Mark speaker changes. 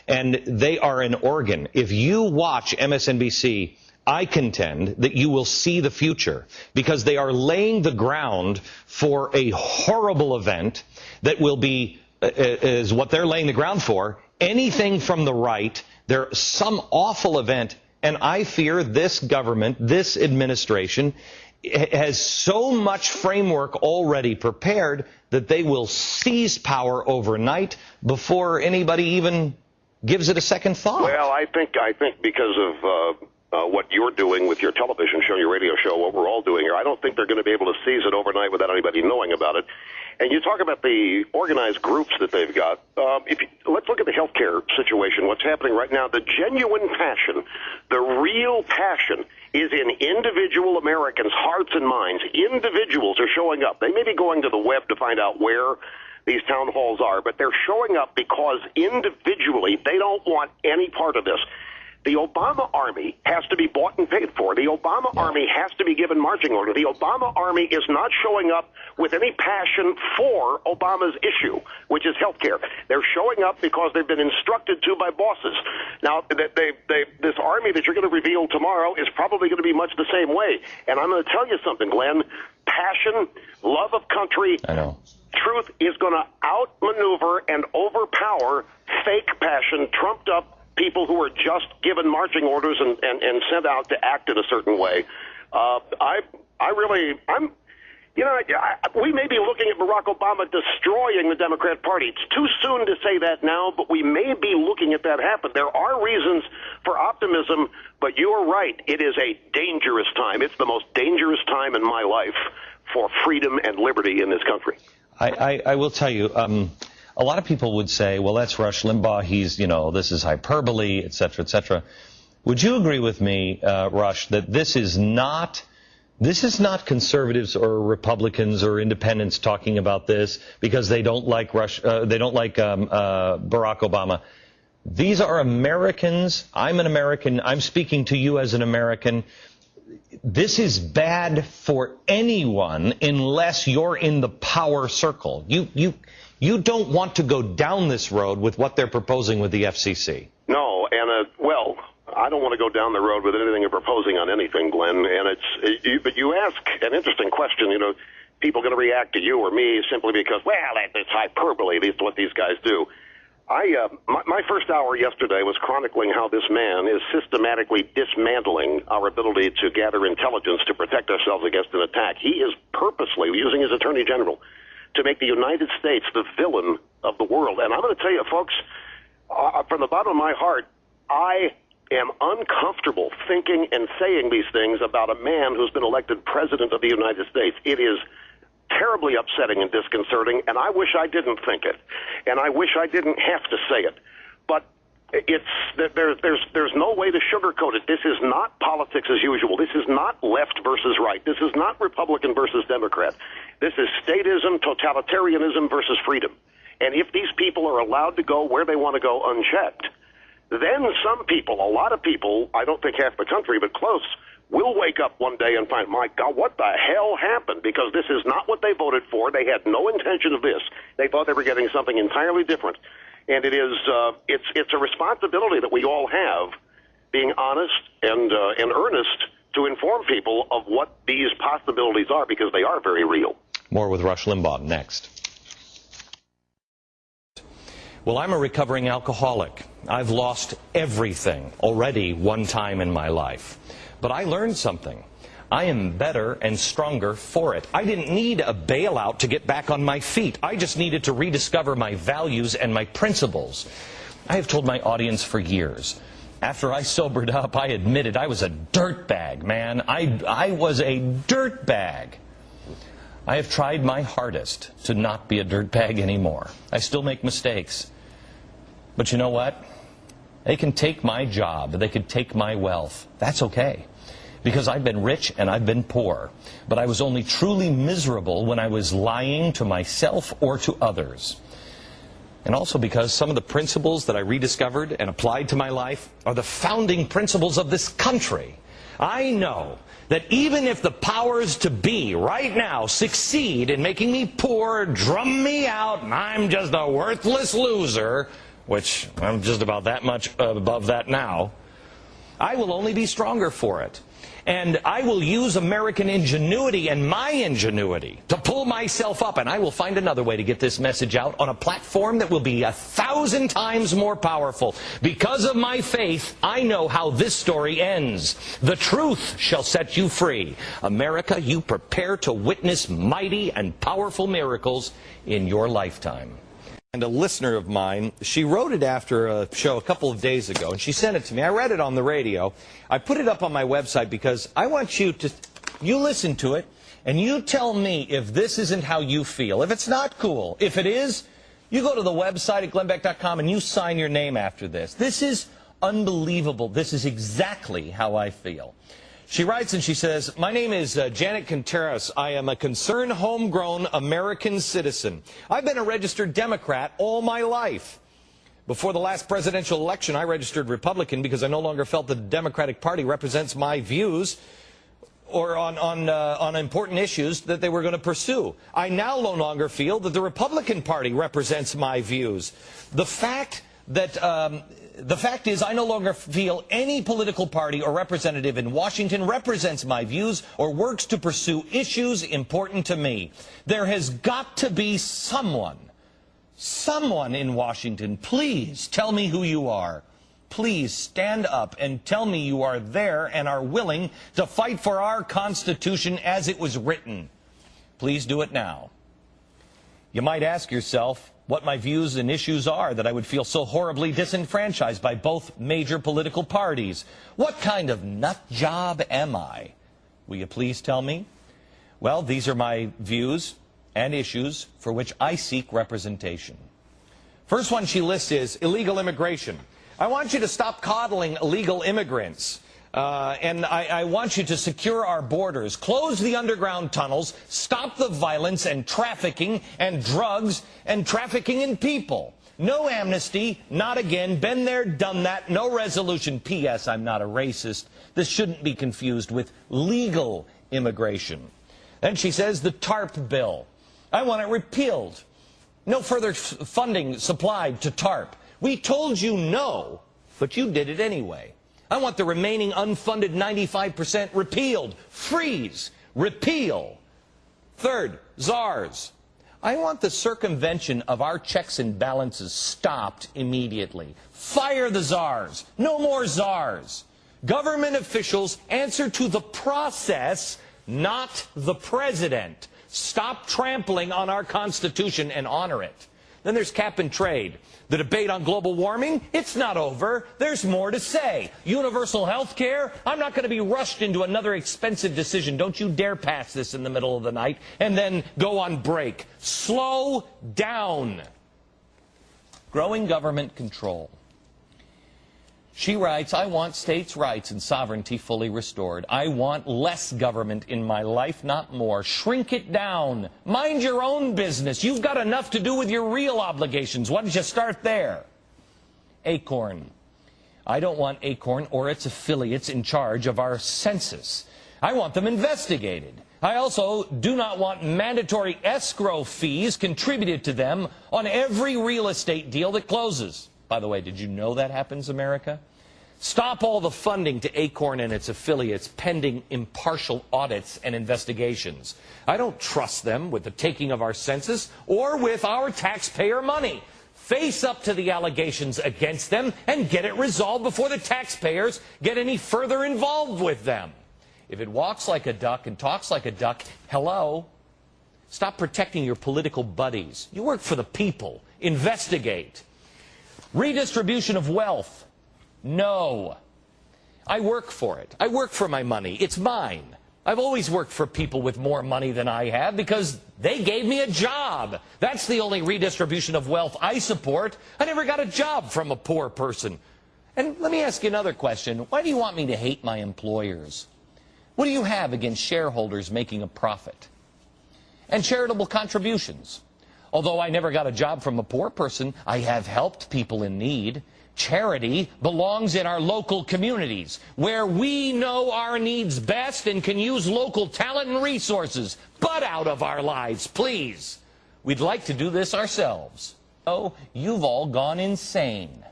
Speaker 1: and they are an organ. If you watch MSNBC, I contend that you will see the future, because they are laying the ground for a horrible event that will be, is what they're laying the ground for, anything from the right. There's some awful event, and I fear this government, this administration, has so much framework already prepared that they will seize power overnight before anybody even gives it a second thought.
Speaker 2: Well, I think because of what you're doing with your television show, your radio show, what we're all doing here, I don't think they're going to be able to seize it overnight without anybody knowing about it. And you talk about the organized groups that they've got. Let's look at the healthcare situation, what's happening right now. The genuine passion, the real passion is in individual Americans' hearts and minds. Individuals are showing up. They may be going to the web to find out where these town halls are, but they're showing up because individually they don't want any part of this. The Obama army has to be bought and paid for. The Obama army has to be given marching order. The Obama army is not showing up with any passion for Obama's issue, which is health care. They're showing up because they've been instructed to by bosses. Now, this army that you're going to reveal tomorrow is probably going to be much the same way. And I'm going to tell you something, Glenn. Passion, love of country,
Speaker 1: I know.
Speaker 2: Truth is going to outmaneuver and overpower fake passion, trumped up people who are just given marching orders and sent out to act in a certain way. We may be looking at Barack Obama destroying the Democrat Party. It's too soon to say that now, but we may be looking at that happen. There are reasons for optimism, but you are right. It is a dangerous time. It's the most dangerous time in my life for freedom and liberty in this country.
Speaker 1: I will tell you, a lot of people would say, well, that's Rush Limbaugh. He's, this is hyperbole, et cetera, et cetera. Would you agree with me, Rush, that this is not conservatives or Republicans or independents talking about this because they don't like Barack Obama? These are Americans. I'm an American. I'm speaking to you as an American. This is bad for anyone unless you're in the power circle. You don't want to go down this road with what they're proposing with the FCC.
Speaker 2: No, and I don't want to go down the road with anything you're proposing on anything, Glenn. And but you ask an interesting question. People going to react to you or me simply because, well, it's hyperbole. That's what these guys do. My first hour yesterday was chronicling how this man is systematically dismantling our ability to gather intelligence to protect ourselves against an attack. He is purposely using his attorney general to make the United States the villain of the world. And I'm going to tell you, folks, from the bottom of my heart, I am uncomfortable thinking and saying these things about a man who's been elected president of the United States. It is terribly upsetting and disconcerting, and I wish I didn't think it, and I wish I didn't have to say it. But there's no way to sugarcoat it. This is not politics as usual. This is not left versus right. This is not Republican versus Democrat. This is statism, totalitarianism versus freedom. And if these people are allowed to go where they want to go unchecked, then some people, a lot of people, I don't think half the country, but close, will wake up one day and find, my God, what the hell happened? Because this is not what they voted for. They had no intention of this. They thought they were getting something entirely different. And it is, it's a responsibility that we all have, being honest and earnest to inform people of what these possibilities are, because they are very real.
Speaker 1: More with Rush Limbaugh next. Well, I'm a recovering alcoholic. I've lost everything already one time in my life. But I learned something. I am better and stronger for it. I didn't need a bailout to get back on my feet. I just needed to rediscover my values and my principles. I have told my audience for years, after I sobered up, I admitted I was a dirtbag, man. I was a dirtbag. I have tried my hardest to not be a dirtbag anymore. I still make mistakes. But you know what? They can take my job. They could take my wealth. That's okay. Because I've been rich and I've been poor. But I was only truly miserable when I was lying to myself or to others. And also because some of the principles that I rediscovered and applied to my life are the founding principles of this country. I know that even if the powers to be right now succeed in making me poor, drum me out, and I'm just a worthless loser, which I'm just about that much above that now, I will only be stronger for it. And I will use American ingenuity and my ingenuity to pull myself up, and I will find another way to get this message out on a platform that will be 1,000 times more powerful. Because of my faith, I know how this story ends. The truth shall set you free. America, you prepare to witness mighty and powerful miracles in your lifetime. And a listener of mine, she wrote it after a show a couple of days ago, and she sent it to me. I read it on the radio. I put it up on my website because I want you listen to it, and you tell me if this isn't how you feel. If it's not cool. If it is, you go to the website at glennbeck.com and you sign your name after this. This is unbelievable. This is exactly how I feel. She writes and she says, my name is Janet Contreras. I am a concerned, homegrown American citizen. I've been a registered Democrat all my life. Before the last presidential election, I registered Republican because I no longer felt the Democratic Party represents my views or on important issues that they were going to pursue. I now no longer feel that the Republican Party represents my views. The fact is, I no longer feel any political party or representative in Washington represents my views or works to pursue issues important to me. There has got to be someone in Washington. Please tell me who you are. Please stand up and tell me you are there and are willing to fight for our Constitution as it was written. Please do it now. You might ask yourself what my views and issues are that I would feel so horribly disenfranchised by both major political parties. What kind of nut job am I? Will you please tell me? Well, these are my views and issues for which I seek representation. First one she lists is illegal immigration. I want you to stop coddling illegal immigrants. And I want you to secure our borders, close the underground tunnels, stop the violence and trafficking and drugs and trafficking in people. No amnesty, not again, been there, done that, no resolution. P.S. I'm not a racist. This shouldn't be confused with legal immigration. Then she says the TARP bill. I want it repealed. No further funding supplied to TARP. We told you no, but you did it anyway. I want the remaining unfunded 95% repealed. Freeze. Repeal. Third, czars. I want the circumvention of our checks and balances stopped immediately. Fire the czars. No more czars. Government officials answer to the process, not the president. Stop trampling on our Constitution and honor it. Then there's cap and trade. The debate on global warming, it's not over. There's more to say. Universal health care, I'm not going to be rushed into another expensive decision. Don't you dare pass this in the middle of the night and then go on break. Slow down. Growing government control. She writes, I want states' rights and sovereignty fully restored. I want less government in my life, not more. Shrink it down. Mind your own business. You've got enough to do with your real obligations. Why don't you start there? ACORN. I don't want ACORN or its affiliates in charge of our census. I want them investigated. I also do not want mandatory escrow fees contributed to them on every real estate deal that closes. By the way, did you know that happens, America? Stop all the funding to ACORN and its affiliates pending impartial audits and investigations. I don't trust them with the taking of our census or with our taxpayer money. Face up to the allegations against them and get it resolved before the taxpayers get any further involved with them. If it walks like a duck and talks like a duck, hello? Stop protecting your political buddies. You work for the people. Investigate. Redistribution of wealth. No. I work for it. I work for my money. It's mine. I've always worked for people with more money than I have because they gave me a job. That's the only redistribution of wealth I support. I never got a job from a poor person. And let me ask you another question. Why do you want me to hate my employers? What do you have against shareholders making a profit? And charitable contributions. Although I never got a job from a poor person, I have helped people in need. Charity belongs in our local communities, where we know our needs best and can use local talent and resources. But out of our lives, please. We'd like to do this ourselves. Oh, you've all gone insane.